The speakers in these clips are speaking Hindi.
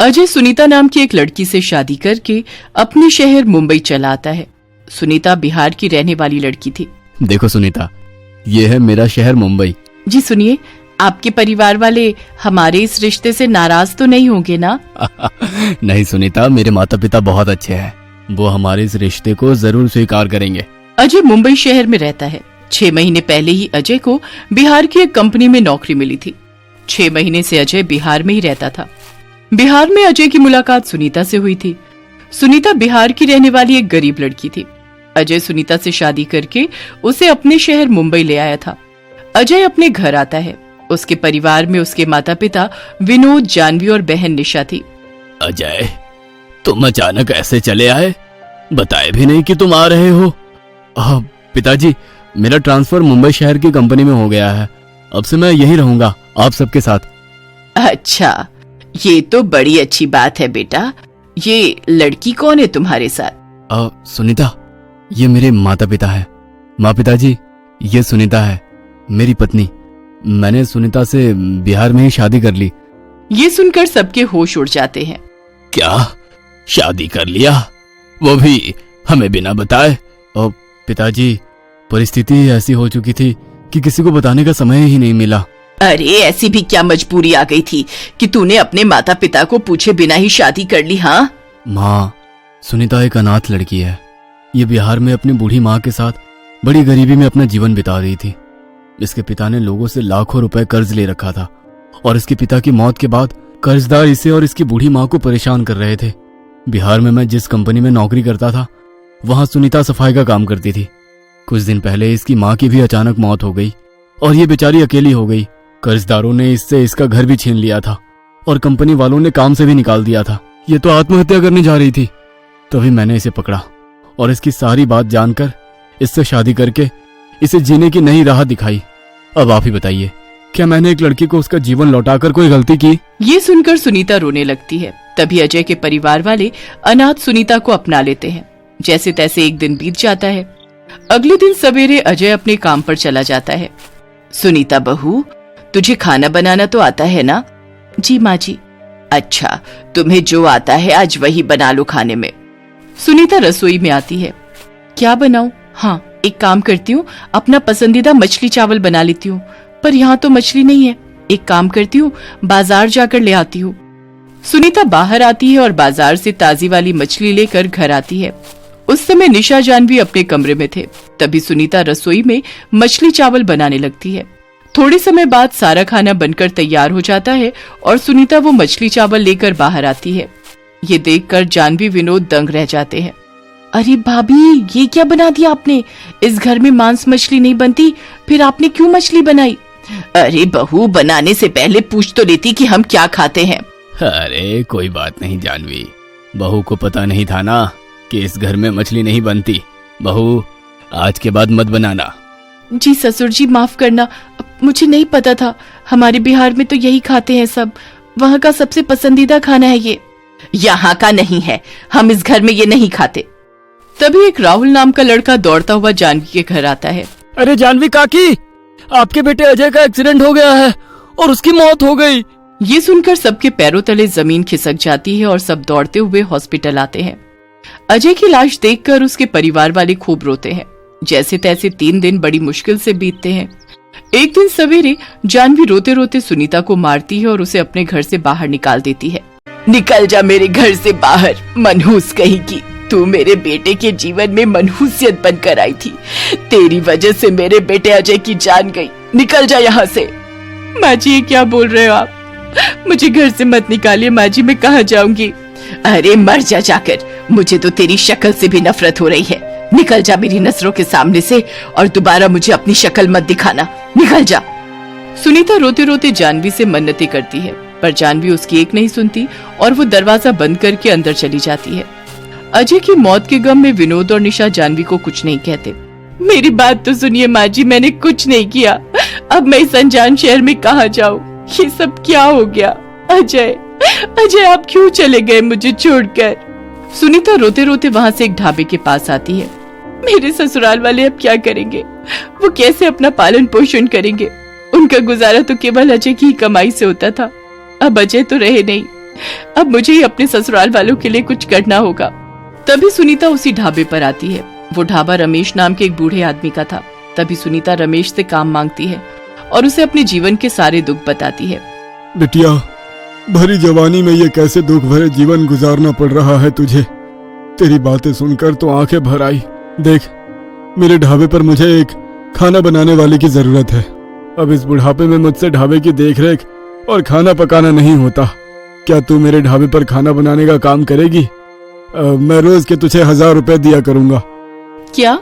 अजय सुनीता नाम की एक लड़की से शादी करके अपने शहर मुंबई चला आता है। सुनीता बिहार की रहने वाली लड़की थी। देखो सुनीता, ये है मेरा शहर मुंबई। जी सुनिए, आपके परिवार वाले हमारे इस रिश्ते से नाराज तो नहीं होंगे ना? नहीं सुनीता, मेरे माता पिता बहुत अच्छे हैं, वो हमारे इस रिश्ते को जरूर स्वीकार करेंगे। अजय मुंबई शहर में रहता है। 6 महीने पहले ही अजय को बिहार की एक कंपनी में नौकरी मिली थी। 6 महीने से अजय बिहार में ही रहता था। बिहार में अजय की मुलाकात सुनीता से हुई थी। सुनीता बिहार की रहने वाली एक गरीब लड़की थी। अजय सुनीता से शादी करके उसे अपने शहर मुंबई ले आया था। अजय अपने घर आता है। उसके परिवार में उसके माता पिता विनोद, जानवी और बहन निशा थी। अजय, तुम अचानक ऐसे चले आए, बताए भी नहीं कि तुम आ रहे हो। पिताजी, मेरा ट्रांसफर मुंबई शहर की कंपनी में हो गया है। अब से मैं यहीं रहूंगा आप सबके साथ। अच्छा, ये तो बड़ी अच्छी बात है बेटा। ये लड़की कौन है तुम्हारे साथ? सुनीता, ये मेरे माता पिता है। माँ पिताजी, ये सुनीता है मेरी पत्नी। मैंने सुनीता से बिहार में ही शादी कर ली। ये सुनकर सबके होश उड़ जाते हैं। क्या शादी कर लिया, वो भी हमें बिना बताए? और पिताजी, परिस्थिति ऐसी हो चुकी थी कि किसी को बताने का समय ही नहीं मिला। अरे ऐसी भी क्या मजबूरी आ गई थी कि तूने अपने माता पिता को पूछे बिना ही शादी कर ली? हाँ माँ, सुनीता एक अनाथ लड़की है। ये बिहार में अपनी बूढ़ी माँ के साथ बड़ी गरीबी में अपना जीवन बिता रही थी। इसके पिता ने लोगों से लाखों रुपए कर्ज ले रखा था और इसके पिता की मौत के बाद कर्जदार इसे और इसकी बूढ़ी माँ को परेशान कर रहे थे। बिहार में मैं जिस कंपनी में नौकरी करता था, वहां सुनीता सफाई का काम करती थी। कुछ दिन पहले इसकी माँ की भी अचानक मौत हो गई और ये बेचारी अकेली हो गई। कर्जदारों ने इससे इसका घर भी छीन लिया था और कंपनी वालों ने काम से भी निकाल दिया था। ये तो आत्महत्या करने जा रही थी। तभी मैंने इसे पकड़ा और इसकी सारी बात जानकर इससे शादी करके इसे जीने की नई राह दिखाई। अब आप ही बताइए, क्या मैंने एक लड़की को उसका जीवन लौटाकर कोई गलती की? ये सुनकर सुनीता रोने लगती है। तभी अजय के परिवार वाले अनाथ सुनीता को अपना लेते हैं। जैसे तैसे एक दिन बीत जाता है। अगले दिन सवेरे अजय अपने काम पर चला जाता है। सुनीता बहू, तुझे खाना बनाना तो आता है ना? जी माँ जी। अच्छा, तुम्हें जो आता है आज वही बना लो खाने में। सुनीता रसोई में आती है। क्या बनाऊं? हाँ, एक काम करती हूँ, अपना पसंदीदा मछली चावल बना लेती हूँ, पर यहाँ तो मछली नहीं है। एक काम करती हूँ, बाजार जाकर ले आती हूँ। सुनीता बाहर आती है और बाजार से ताजी वाली मछली लेकर घर आती है। उस समय निशा, जानवी अपने कमरे में थे। तभी सुनीता रसोई में मछली चावल बनाने लगती है। थोड़े समय बाद सारा खाना बनकर तैयार हो जाता है और सुनीता वो मछली चावल लेकर बाहर आती है। ये देखकर जानवी, विनोद दंग रह जाते हैं। अरे भाभी, ये क्या बना दिया आपने? इस घर में मांस मछली नहीं बनती, फिर आपने क्यों मछली बनाई? अरे बहू, बनाने से पहले पूछ तो लेती कि हम क्या खाते हैं। अरे कोई बात नहीं जानवी, बहू को पता नहीं था ना कि इस घर में मछली नहीं बनती। बहू, आज के बाद मत बनाना। जी ससुर जी, माफ करना, मुझे नहीं पता था। हमारे बिहार में तो यही खाते हैं सब। वहाँ का सबसे पसंदीदा खाना है ये। यहाँ का नहीं है, हम इस घर में ये नहीं खाते। तभी एक राहुल नाम का लड़का दौड़ता हुआ जानवी के घर आता है। अरे जानवी काकी, आपके बेटे अजय का एक्सीडेंट हो गया है और उसकी मौत हो गई। ये सुनकर सबके पैरों तले जमीन खिसक जाती है और सब दौड़ते हुए हॉस्पिटल आते हैं। अजय की लाश देखकर उसके परिवार वाले खूब रोते हैं। जैसे तैसे 3 दिन बड़ी मुश्किल से बीतते हैं। एक दिन सवेरे जानवी रोते रोते सुनीता को मारती है और उसे अपने घर से बाहर निकाल देती है। निकल जा मेरे घर से बाहर, मनहूस कहीं की। तू मेरे बेटे के जीवन में मनहूसियत बनकर आई थी। तेरी वजह से मेरे बेटे अजय की जान गई। निकल जा यहाँ से। माँ जी, ये क्या बोल रहे हो आप? मुझे घर से मत निकालिए माँ जी, मैं कहाँ जाऊंगी? अरे मर जा जाकर, मुझे तो तेरी शक्ल से भी नफरत हो रही है। निकल जा मेरी नजरों के सामने से और दोबारा मुझे अपनी शक्ल मत दिखाना। निकल जा। सुनीता रोते रोते जानवी से मन्नतें करती है, पर जानवी उसकी एक नहीं सुनती और वो दरवाजा बंद करके अंदर चली जाती है। अजय की मौत के गम में विनोद और निशा जानवी को कुछ नहीं कहते। मेरी बात तो सुनिए माँ जी, मैंने कुछ नहीं किया। अब मैं इस अनजान शहर में कहाँ जाऊँ? ये सब क्या हो गया? अजय, अजय आप क्यों चले गए मुझे छोड़कर? सुनीता रोते रोते वहाँ से एक ढाबे के पास आती है। मेरे ससुराल वाले अब क्या करेंगे? वो कैसे अपना पालन पोषण करेंगे? उनका गुजारा तो केवल अजय की ही कमाई से होता था। अब अजय तो रहे नहीं, अब मुझे ही अपने ससुराल वालों के लिए कुछ करना होगा। तभी सुनीता उसी ढाबे पर आती है। वो ढाबा रमेश नाम के एक बूढ़े आदमी का था। तभी सुनीता रमेश से काम मांगती है और उसे अपने जीवन के सारे दुख बताती है। बिटिया, भरी जवानी में ये कैसे दुख भरे जीवन गुजारना पड़ रहा है तुझे। तेरी बातें सुनकर तो आंखें भर आई। देख, मेरे ढाबे पर मुझे एक खाना बनाने वाले की जरूरत है। अब इस बुढ़ापे में मुझसे ढाबे की देखरेख और खाना पकाना नहीं होता। क्या तू मेरे ढाबे पर खाना बनाने का काम करेगी? मैं रोज के तुझे 1000 रुपए दिया करूंगा। क्या?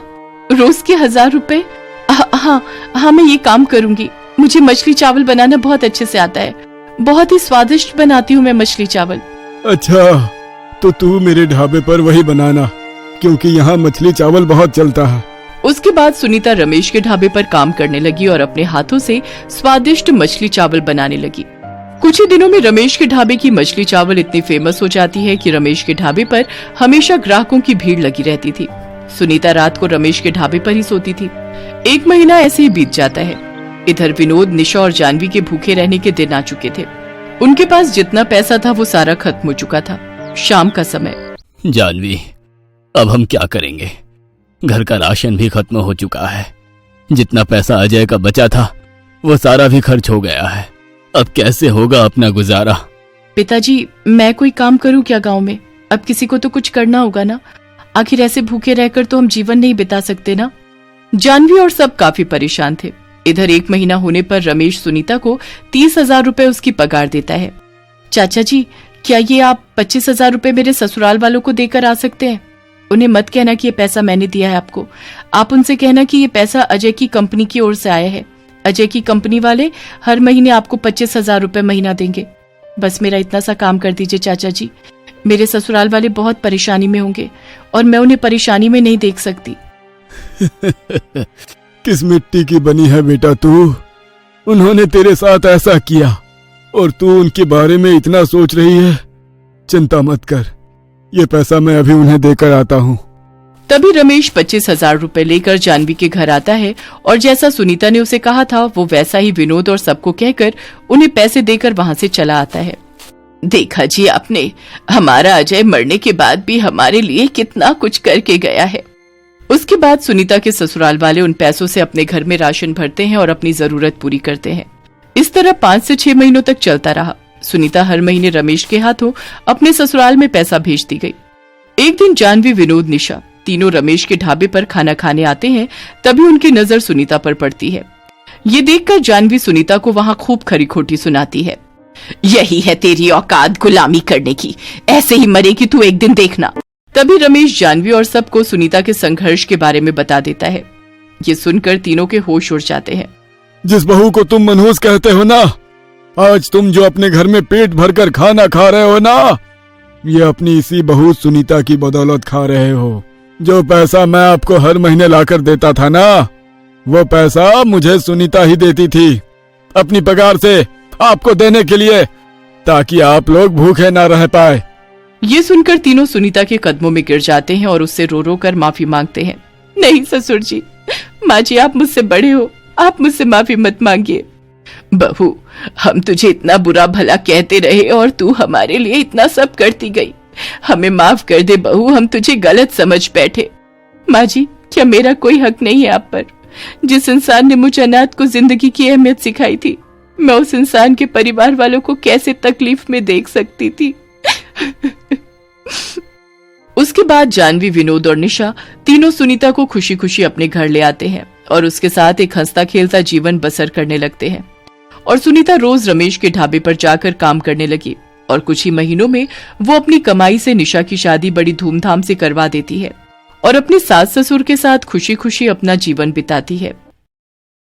रोज के 1000 रुपए? हाँ, मैं ये काम करूंगी। मुझे मछली चावल बनाना बहुत अच्छे से आता है। बहुत ही स्वादिष्ट बनाती हूँ मैं मछली चावल। अच्छा, तो तू मेरे ढाबे पर वही बनाना, क्योंकि यहाँ मछली चावल बहुत चलता है। उसके बाद सुनीता रमेश के ढाबे पर काम करने लगी और अपने हाथों से स्वादिष्ट मछली चावल बनाने लगी। कुछ ही दिनों में रमेश के ढाबे की मछली चावल इतनी फेमस हो जाती है कि रमेश के ढाबे पर हमेशा ग्राहकों की भीड़ लगी रहती थी। सुनीता रात को रमेश के ढाबे पर ही सोती थी। 1 महीना ऐसे ही बीत जाता है। इधर विनोद, निशा और जानवी के भूखे रहने के दिन आ चुके थे। उनके पास जितना पैसा था वो सारा खत्म हो चुका था। शाम का समय। जानवी, अब हम क्या करेंगे? घर का राशन भी खत्म हो चुका है। जितना पैसा अजय का बचा था वो सारा भी खर्च हो गया है। अब कैसे होगा अपना गुजारा? पिताजी, मैं कोई काम करूं क्या गांव में? अब किसी को तो कुछ करना होगा ना। आखिर ऐसे भूखे रहकर तो हम जीवन नहीं बिता सकते ना। जानवी और सब काफी परेशान थे। इधर 1 महीना होने पर रमेश सुनीता को 30,000 रुपए उसकी पगार देता है। चाचा जी, क्या ये आप 25,000 रुपए मेरे ससुराल वालों को देकर आ सकते हैं? उन्हें मत कहना कि ये पैसा मैंने दिया है आपको। आप उनसे कहना कि ये पैसा अजय की कंपनी की ओर से आया है। अजय की कंपनी वाले हर महीने आपको 25,000 रुपए महीना देंगे। बस मेरा इतना सा काम कर दीजिए चाचा जी। मेरे ससुराल वाले बहुत परेशानी में होंगे और मैं उन्हें परेशानी में नहीं देख सकती। किस मिट्टी की बनी है बेटा तू? उन्होंने तेरे साथ ऐसा किया और तू उनके बारे में इतना सोच रही है। चिंता मत कर, ये पैसा मैं अभी उन्हें देकर आता हूँ। तभी रमेश 25,000 रुपए लेकर जानवी के घर आता है और जैसा सुनीता ने उसे कहा था वो वैसा ही विनोद और सबको कहकर उन्हें पैसे देकर वहां से चला आता है। देखा जी आपने, हमारा अजय मरने के बाद भी हमारे लिए कितना कुछ करके गया है। उसके बाद सुनीता के ससुराल वाले उन पैसों से अपने घर में राशन भरते हैं और अपनी जरूरत पूरी करते हैं। इस तरह 5 से 6 महीनों तक चलता रहा। सुनीता हर महीने रमेश के हाथों अपने ससुराल में पैसा भेजती गई। एक दिन जानवी, विनोद, निशा तीनों रमेश के ढाबे पर खाना खाने आते हैं। तभी उनकी नजर सुनीता पर पड़ती है। ये देखकर जानवी सुनीता को वहां खूब खरी खोटी सुनाती है। यही है तेरी औकात गुलामी करने की, ऐसे ही मरेगी तू एक दिन देखना। तभी रमेश जानवी और सबको सुनीता के संघर्ष के बारे में बता देता है। ये सुनकर तीनों के होश उड़ जाते हैं। जिस बहू को तुम मनहूस कहते हो ना, आज तुम जो अपने घर में पेट भरकर खाना खा रहे हो ना, ये अपनी इसी बहू सुनीता की बदौलत खा रहे हो। जो पैसा मैं आपको हर महीने लाकर देता था ना, वो पैसा मुझे सुनीता ही देती थी अपनी पगार से आपको देने के लिए, ताकि आप लोग भूखे ना रह पाए। ये सुनकर तीनों सुनीता के कदमों में गिर जाते हैं और उससे रो रो कर माफी मांगते हैं। नहीं ससुर जी, माँ जी, आप मुझसे बड़े हो, आप मुझसे माफी मत मांगिए। बहू, हम तुझे इतना बुरा भला कहते रहे और तू हमारे लिए इतना सब करती गई। हमें माफ कर दे बहू, हम तुझे गलत समझ बैठे। माँ जी, क्या मेरा कोई हक नहीं है आप पर? जिस इंसान ने मुझे अनाथ को जिंदगी की अहमियत सिखाई थी, मैं उस इंसान के परिवार वालों को कैसे तकलीफ में देख सकती थी। उसके बाद जानवी, विनोद और निशा तीनों सुनीता को खुशी खुशी अपने घर ले आते हैं और उसके साथ एक हंसता खेलता जीवन बसर करने लगते हैं। और सुनीता रोज रमेश के ढाबे पर जाकर काम करने लगी और कुछ ही महीनों में वो अपनी कमाई से निशा की शादी बड़ी धूमधाम से करवा देती है और अपने सास ससुर के साथ खुशी खुशी अपना जीवन बिताती है।